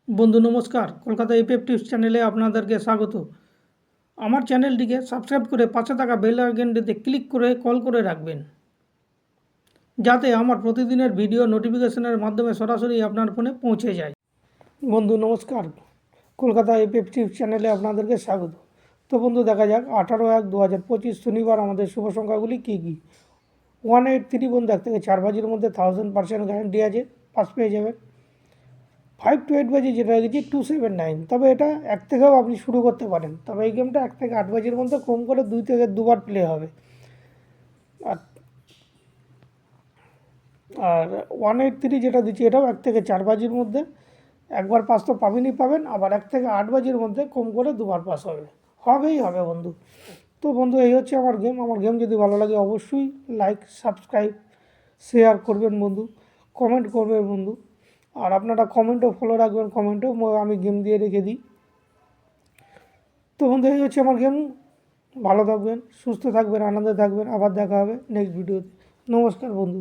বন্ধু নমস্কার, Kolkata FF tips চ্যানেলে আপনাদেরকে স্বাগত। আমার চ্যানেলটিকে সাবস্ক্রাইব করে পাশে থাকা বেল আইকনটিতে ক্লিক করে কল করে রাখবেন, যাতে আমার প্রতিদিনের ভিডিও নোটিফিকেশনের মাধ্যমে সরাসরি আপনার ফোনে পৌঁছে যায়। বন্ধু নমস্কার, কলকাতা এফএফ টিপস চ্যানেলে আপনাদেরকে স্বাগত। তো বন্ধু দেখা যাক 18/1/2025 শনিবার আমাদের শুভ সংখ্যাগুলি কী কী। 183 বন্ধু 1 থেকে 4 বাজির মধ্যে 1000% গ্যারান্টি আছে, পাস পেয়ে যাবেন। 5 to 8 বাজি যেটা রেখেছি 279, তবে এটা 1 থেকেও আপনি শুরু করতে পারেন, তবে এই গেমটা 1 থেকে 8 বাজির মধ্যে কম করে 2 থেকে 2বার প্লে হবে। আর আর 183 যেটা দিচ্ছি এটাও 1 থেকে 4 বাজির মধ্যে একবার পাস তো পাবেন, আবার 1 থেকে 8 বাজির মধ্যে কম করে 2বার পাস হবেই হবে বন্ধু। তো বন্ধু এই হচ্ছে আমার গেম যদি ভালো লাগে অবশ্যই লাইক, সাবস্ক্রাইব, শেয়ার করবেন বন্ধু, কমেন্ট করবেন বন্ধু। আর আপনারা কমেন্টও ফলো রাখবেন, কমেন্টেও আমি গেম দিয়ে রেখে দিই। তো বন্ধু এই হচ্ছে আমার গেম। ভালো থাকবেন, সুস্থ থাকবেন, আনন্দে থাকবেন। আবার দেখা হবে নেক্সট ভিডিওতে। নমস্কার বন্ধু।